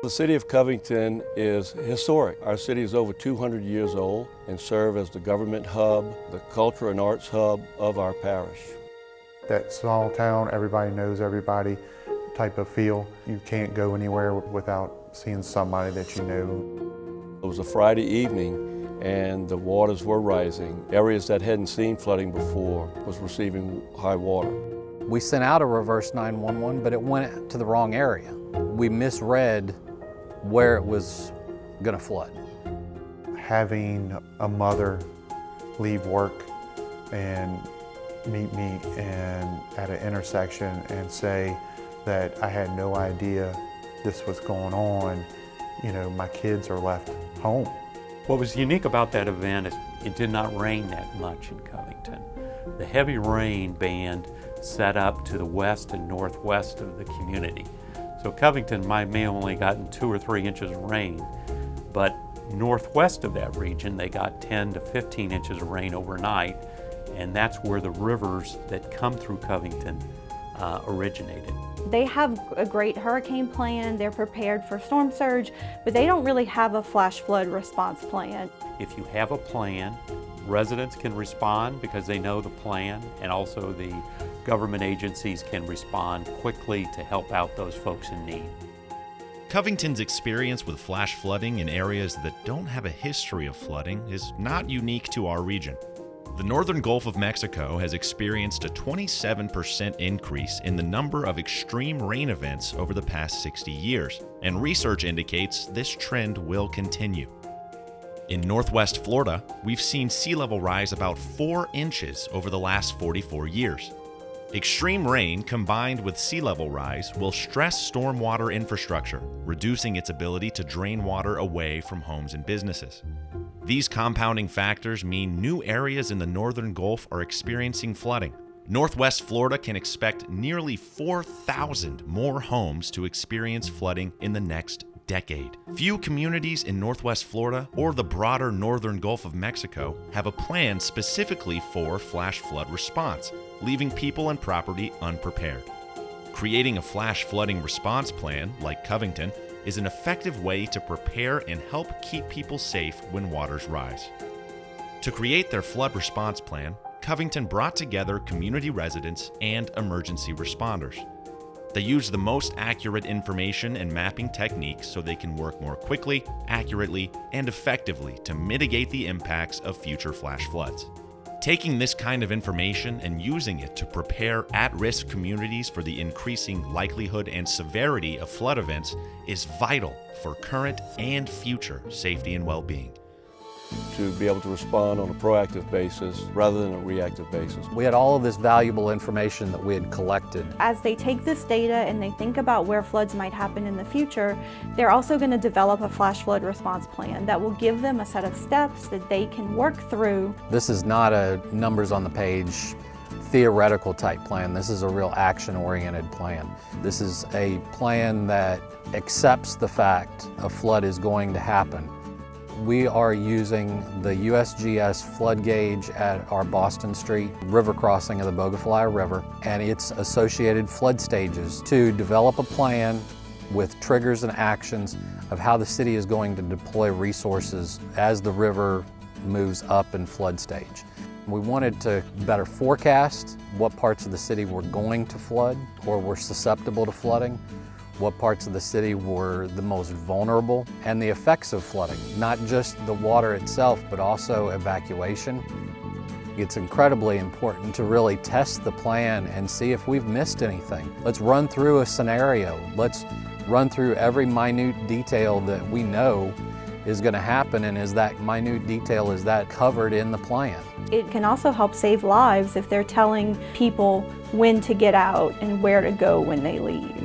The City of Covington is historic. Our city is over 200 years old and serves as the government hub, the culture and arts hub of our parish. That small town, everybody knows everybody type of feel. You can't go anywhere without seeing somebody that you know. It was a Friday evening and the waters were rising. Areas that hadn't seen flooding before was receiving high water. We sent out a reverse 911, but it went to the wrong area. We misread where it was going to flood. Having a mother leave work and meet me at an intersection and say that I had no idea this was going on, you know, my kids are left home. What was unique about that event is it did not rain that much in Covington. The heavy rain band set up to the west and northwest of the community. So Covington may have only gotten 2 or 3 inches of rain, but northwest of that region they got 10 to 15 inches of rain overnight, and that's where the rivers that come through Covington originated. They have a great hurricane plan, they're prepared for storm surge, but they don't really have a flash flood response plan. If you have a plan, residents can respond because they know the plan, and also the government agencies can respond quickly to help out those folks in need. Covington's experience with flash flooding in areas that don't have a history of flooding is not unique to our region. The northern Gulf of Mexico has experienced a 27% increase in the number of extreme rain events over the past 60 years, and research indicates this trend will continue. In northwest Florida, we've seen sea level rise about 4 inches over the last 44 years. Extreme rain combined with sea level rise will stress stormwater infrastructure, reducing its ability to drain water away from homes and businesses. These compounding factors mean new areas in the northern Gulf are experiencing flooding. Northwest Florida can expect nearly 4,000 more homes to experience flooding in the next decade. Few communities in Northwest Florida or the broader northern Gulf of Mexico have a plan specifically for flash flood response, leaving people and property unprepared. Creating a flash flooding response plan, like Covington, is an effective way to prepare and help keep people safe when waters rise. To create their flood response plan, Covington brought together community residents and emergency responders. They use the most accurate information and mapping techniques so they can work more quickly, accurately, and effectively to mitigate the impacts of future flash floods. Taking this kind of information and using it to prepare at-risk communities for the increasing likelihood and severity of flood events is vital for current and future safety and well-being. To be able to respond on a proactive basis rather than a reactive basis. We had all of this valuable information that we had collected. As they take this data and they think about where floods might happen in the future, they're also going to develop a flash flood response plan that will give them a set of steps that they can work through. This is not a numbers on the page theoretical type plan. This is a real action-oriented plan. This is a plan that accepts the fact a flood is going to happen. We are using the USGS flood gauge at our Boston Street river crossing of the Bogafly River and its associated flood stages to develop a plan with triggers and actions of how the city is going to deploy resources as the river moves up in flood stage. We wanted to better forecast what parts of the city were going to flood or were susceptible to flooding, what parts of the city were the most vulnerable, and the effects of flooding, not just the water itself, but also evacuation. It's incredibly important to really test the plan and see if we've missed anything. Let's run through a scenario. Let's run through every minute detail that we know is going to happen, and is that minute detail, is that covered in the plan? It can also help save lives if they're telling people when to get out and where to go when they leave.